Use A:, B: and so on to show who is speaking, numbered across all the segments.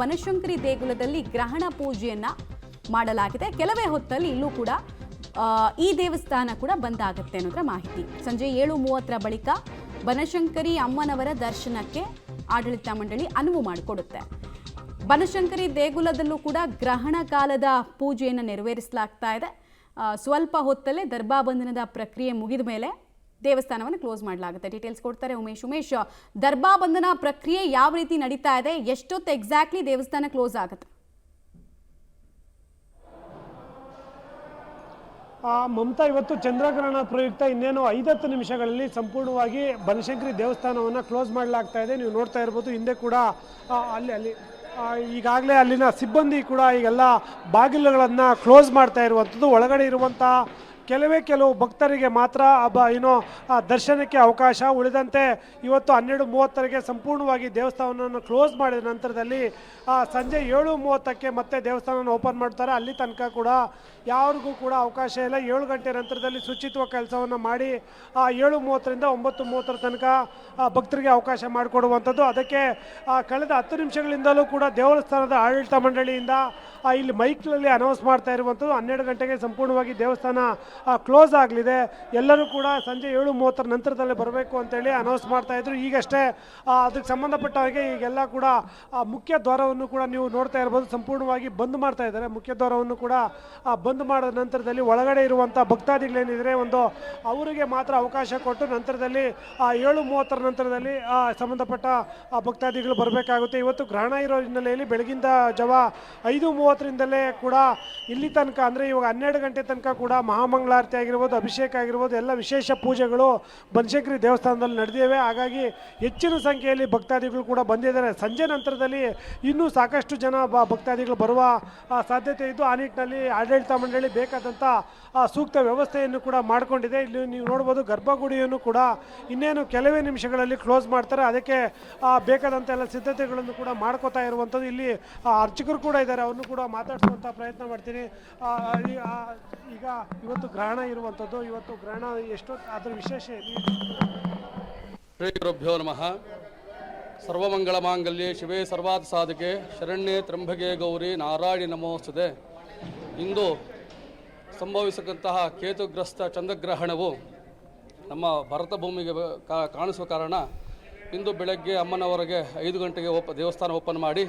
A: ಬನಶಂಕರಿ ದೇಗುಲದಲ್ಲಿ ಗ್ರಹಣ ಪೂಜೆಯನ್ನ ಮಾಡಲಾಗಿದೆ. ಕೆಲವೇ ಹೊತ್ತಲ್ಲಿ ಇಲ್ಲೂ ಕೂಡ ಈ ದೇವಸ್ಥಾನ ಕೂಡ ಬಂದಾಗುತ್ತೆ ಅನ್ನೋದ್ರ ಮಾಹಿತಿ. ಸಂಜೆ 7:30 ಬಳಿಕ ಬನಶಂಕರಿ ಅಮ್ಮನವರ ದರ್ಶನಕ್ಕೆ ಆಡಳಿತ ಮಂಡಳಿ ಅನುವು ಮಾಡಿಕೊಡುತ್ತೆ. ಬನಶಂಕರಿ ದೇಗುಲದಲ್ಲೂ ಕೂಡ ಗ್ರಹಣ ಕಾಲದ ಪೂಜೆಯನ್ನು ನೆರವೇರಿಸಲಾಗ್ತಾ ಇದೆ. ಸ್ವಲ್ಪ ಹೊತ್ತಲ್ಲೇ ದರ್ಬಾಬಂಧನದ ಪ್ರಕ್ರಿಯೆ ಮುಗಿದ ಮೇಲೆ ದೇವಸ್ಥಾನವನ್ನು ಕ್ಲೋಸ್ ಮಾಡಲಾಗುತ್ತೆ. ಡೀಟೇಲ್ಸ್ ಕೊಡ್ತಾರೆ ಉಮೇಶ್. ದರ್ಬಾಬಂಧನ ಪ್ರಕ್ರಿಯೆ ಯಾವ ರೀತಿ ನಡೀತಾ ಇದೆ, ಎಷ್ಟೊತ್ತು ಎಕ್ಸಾಕ್ಟ್ಲಿ ದೇವಸ್ಥಾನ ಕ್ಲೋಸ್ ಆಗುತ್ತೆ?
B: ಮಮತಾ, ಇವತ್ತು ಚಂದ್ರಗ್ರಹಣ ಪ್ರಯುಕ್ತ ಇನ್ನೇನು 5-10 ನಿಮಿಷಗಳಲ್ಲಿ ಸಂಪೂರ್ಣವಾಗಿ ಬನಶಂಕರಿ ದೇವಸ್ಥಾನವನ್ನು ಕ್ಲೋಸ್ ಮಾಡಲಾಗ್ತಾ ಇದೆ. ನೀವು ನೋಡ್ತಾ ಇರ್ಬೋದು, ಹಿಂದೆ ಕೂಡ ಅಲ್ಲಿ ಈಗಾಗಲೇ ಅಲ್ಲಿನ ಸಿಬ್ಬಂದಿ ಕೂಡ ಈಗೆಲ್ಲ ಬಾಗಿಲುಗಳನ್ನು ಕ್ಲೋಸ್ ಮಾಡ್ತಾ ಇರುವಂಥದ್ದು. ಒಳಗಡೆ ಇರುವಂಥ ಕೆಲವು ಭಕ್ತರಿಗೆ ಮಾತ್ರ ದರ್ಶನಕ್ಕೆ ಅವಕಾಶ. ಉಳಿದಂತೆ ಇವತ್ತು 12:30ಕ್ಕೆ ಸಂಪೂರ್ಣವಾಗಿ ದೇವಸ್ಥಾನವನ್ನು ಕ್ಲೋಸ್ ಮಾಡಿದ ನಂತರದಲ್ಲಿ ಸಂಜೆ 7:30ಕ್ಕೆ ಮತ್ತೆ ದೇವಸ್ಥಾನವನ್ನು ಓಪನ್ ಮಾಡ್ತಾರೆ. ಅಲ್ಲಿ ತನಕ ಕೂಡ ಯಾರಿಗೂ ಕೂಡ ಅವಕಾಶ ಇಲ್ಲ. 7 ಗಂಟೆ ನಂತರದಲ್ಲಿ ಶುಚಿತ್ವ ಕೆಲಸವನ್ನು ಮಾಡಿ 7:30ರಿಂದ 9:30 ತನಕ ಭಕ್ತರಿಗೆ ಅವಕಾಶ ಮಾಡಿಕೊಡುವಂಥದ್ದು. ಅದಕ್ಕೆ ಕಳೆದ 10 ನಿಮಿಷಗಳಿಂದಲೂ ಕೂಡ ದೇವಸ್ಥಾನದ ಆಡಳಿತ ಮಂಡಳಿಯಿಂದ ಇಲ್ಲಿ ಮೈಕ್ನಲ್ಲಿ ಅನೌನ್ಸ್ ಮಾಡ್ತಾ ಇರುವಂಥದ್ದು 12 ಗಂಟೆಗೆ ಸಂಪೂರ್ಣವಾಗಿ ದೇವಸ್ಥಾನ ಕ್ಲೋಸ್ ಆಗಲಿದೆ, ಎಲ್ಲರೂ ಕೂಡ ಸಂಜೆ 7:30 ನಂತರದಲ್ಲಿ ಬರಬೇಕು ಅಂತೇಳಿ ಅನೌನ್ಸ್ ಮಾಡ್ತಾ ಇದ್ರು. ಈಗಷ್ಟೇ ಅದಕ್ಕೆ ಸಂಬಂಧಪಟ್ಟ ಹಾಗೆ ಈಗೆಲ್ಲ ಕೂಡ ಮುಖ್ಯ ದ್ವಾರವನ್ನು ಕೂಡ ನೀವು ನೋಡ್ತಾ ಇರ್ಬೋದು, ಸಂಪೂರ್ಣವಾಗಿ ಬಂದ್ ಮಾಡ್ತಾ ಇದ್ದಾರೆ. ಮುಖ್ಯ ದ್ವಾರವನ್ನು ಕೂಡ ಬಂದ್ ಮಾಡಿದ ನಂತರದಲ್ಲಿ ಒಳಗಡೆ ಇರುವಂಥ ಭಕ್ತಾದಿಗಳೇನಿದ್ರೆ ಅವರಿಗೆ ಮಾತ್ರ ಅವಕಾಶ ಕೊಟ್ಟು ನಂತರದಲ್ಲಿ 7:30 ನಂತರದಲ್ಲಿ ಸಂಬಂಧಪಟ್ಟ ಭಕ್ತಾದಿಗಳು ಬರಬೇಕಾಗುತ್ತೆ. ಇವತ್ತು ಗ್ರಹಣ ಇರೋ ಹಿನ್ನೆಲೆಯಲ್ಲಿ ಬೆಳಗಿಂದ ಜಾವ 5:30ರಿಂದಲೇ ಕೂಡ ಇಲ್ಲಿ ತನಕ ಅಂದರೆ ಇವಾಗ 12 ಗಂಟೆ ತನಕ ಕೂಡ ಮಹಾಮಂಗಳಾರತಿ ಆಗಿರ್ಬೋದು, ಅಭಿಷೇಕ ಆಗಿರ್ಬೋದು, ಎಲ್ಲ ವಿಶೇಷ ಪೂಜೆಗಳು ಬನಶಂಕರಿ ದೇವಸ್ಥಾನದಲ್ಲಿ ನಡೆದಿವೆ. ಹಾಗಾಗಿ ಹೆಚ್ಚಿನ ಸಂಖ್ಯೆಯಲ್ಲಿ ಭಕ್ತಾದಿಗಳು ಕೂಡ ಬಂದಿದ್ದಾರೆ. ಸಂಜೆ ನಂತರದಲ್ಲಿ ಇನ್ನೂ ಸಾಕಷ್ಟು ಜನ ಭಕ್ತಾದಿಗಳು ಬರುವ ಸಾಧ್ಯತೆ ಇದ್ದು ಆ ನಿಟ್ಟಿನಲ್ಲಿ ಆಡಳಿತ ಮಂಡಳಿ ಬೇಕಾದಂಥ ಸೂಕ್ತ ವ್ಯವಸ್ಥೆಯನ್ನು ಕೂಡ ಮಾಡಿಕೊಂಡಿದೆ. ಇಲ್ಲಿ ನೀವು ನೋಡ್ಬೋದು, ಗರ್ಭಗುಡಿಯನ್ನು ಕೂಡ ಇನ್ನೇನು ಕೆಲವೇ ನಿಮಿಷಗಳಲ್ಲಿ ಕ್ಲೋಸ್ ಮಾಡ್ತಾರೆ. ಅದಕ್ಕೆ ಬೇಕಾದಂಥ ಎಲ್ಲ ಸಿದ್ಧತೆಗಳನ್ನು ಕೂಡ ಮಾಡ್ಕೋತಾ ಇರುವಂಥದ್ದು. ಇಲ್ಲಿ ಅರ್ಚಕರು ಕೂಡ ಇದ್ದಾರೆ, ಅವ್ರನ್ನು ಕೂಡ ಮಾತಾಡಿಸುವಂಥ ಪ್ರಯತ್ನ ಮಾಡ್ತೀನಿ. ಈಗ ಇವತ್ತು ಗ್ರಹಣ ಇರುವಂಥದ್ದು, ಇವತ್ತು ಗ್ರಹಣ ಎಷ್ಟು ಅದರ ವಿಶೇಷ
C: ಶ್ರೀ ಗುರುಭ್ಯೋ ನಮಃ. ಸರ್ವಮಂಗಳ ಮಾಂಗಲ್ಯೆ ಶಿವೇ ಸರ್ವಾರ್ಥ ಸಾಧಕೆ ಶರಣ್ಯೆ ತ್ರ್ಯಂಬಕೆ ಗೌರಿ ನಾರಾಯಣಿ ನಮೋಸ್ತುತೆ. ಇಂದು ಸಂಭವಿಸತಕ್ಕಂತಹ ಕೇತುಗ್ರಸ್ತ ಚಂದ್ರಗ್ರಹಣವು ನಮ್ಮ ಭಾರತ ಭೂಮಿಗೆ ಕಾಣಿಸುವ ಕಾರಣ ಇಂದು ಬೆಳಗ್ಗೆ ಅಮ್ಮನವರೆಗೆ 5 ಗಂಟೆಗೆ ದೇವಸ್ಥಾನ ಓಪನ್ ಮಾಡಿ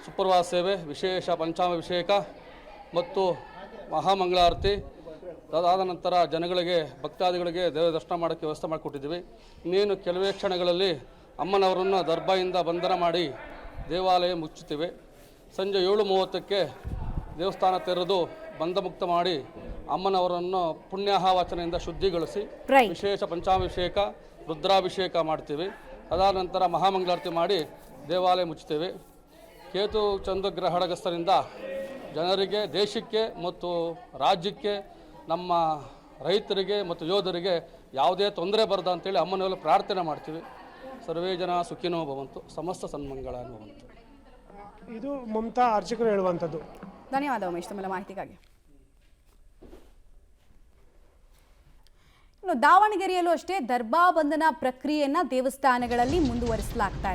C: ಸುಪ್ರಭಾತ ಸೇವೆ, ವಿಶೇಷ ಪಂಚಾಭಿಷೇಕ ಮತ್ತು ಮಹಾಮಂಗಳಾರತಿ ಅದಾದ ನಂತರ ಜನಗಳಿಗೆ ಭಕ್ತಾದಿಗಳಿಗೆ ದೇವ ದರ್ಶನ ಮಾಡೋಕ್ಕೆ ವ್ಯವಸ್ಥೆ ಮಾಡಿಕೊಟ್ಟಿದ್ದೀವಿ. ಇನ್ನೇನು ಕೆಲವೇ ಕ್ಷಣಗಳಲ್ಲಿ ಅಮ್ಮನವರನ್ನು ದರ್ಬಾಯಿಂದ ಬಂಧನ ಮಾಡಿ ದೇವಾಲಯ ಮುಚ್ಚುತ್ತೇವೆ. ಸಂಜೆ 7:30ಕ್ಕೆ ದೇವಸ್ಥಾನ ತೆರೆದು ಬಂಧಮುಕ್ತ ಮಾಡಿ ಅಮ್ಮನವರನ್ನು ಪುಣ್ಯಾಹವಾಚನೆಯಿಂದ ಶುದ್ಧಿಗೊಳಿಸಿ ವಿಶೇಷ ಪಂಚಾಭಿಷೇಕ ರುದ್ರಾಭಿಷೇಕ ಮಾಡ್ತೀವಿ. ಅದಾದ ನಂತರ ಮಹಾಮಂಗಳಾರತಿ ಮಾಡಿ ದೇವಾಲಯ ಮುಚ್ಚುತ್ತೇವೆ. ಕೇತು ಚಂದ್ರಗ್ರಹಣಗ್ರಸ್ತರಿಂದ ಜನರಿಗೆ, ದೇಶಕ್ಕೆ ಮತ್ತು ರಾಜ್ಯಕ್ಕೆ, ನಮ್ಮ ರೈತರಿಗೆ ಮತ್ತು ಯೋಧರಿಗೆ ಯಾವುದೇ ತೊಂದರೆ ಬರದ ಅಂತೇಳಿ ಅಮ್ಮನವರಲ್ಲಿ ಪ್ರಾರ್ಥನೆ ಮಾಡ್ತೀವಿ. ಸರ್ವೇ ಜನ ಸುಖಿನೋ ಭವಂತು, ಸಮಸ್ತ ಸನ್ಮಂಗಳ ಭವಂತು.
B: ಇದು ಮಮತಾ ಅರ್ಚಕರು ಹೇಳುವಂಥದ್ದು.
A: ಧನ್ಯವಾದ ಉಮೇಶ್ ತಮ್ಮೆಲ್ಲ ಮಾಹಿತಿಗಾಗಿ. ಇನ್ನು ದಾವಣಗೆರೆಯಲ್ಲೂ ಅಷ್ಟೇ ದರ್ಬಾಬಂಧನ ಪ್ರಕ್ರಿಯೆಯನ್ನ ದೇವಸ್ಥಾನಗಳಲ್ಲಿ ಮುಂದುವರಿಸಲಾಗ್ತಾ ಇದೆ.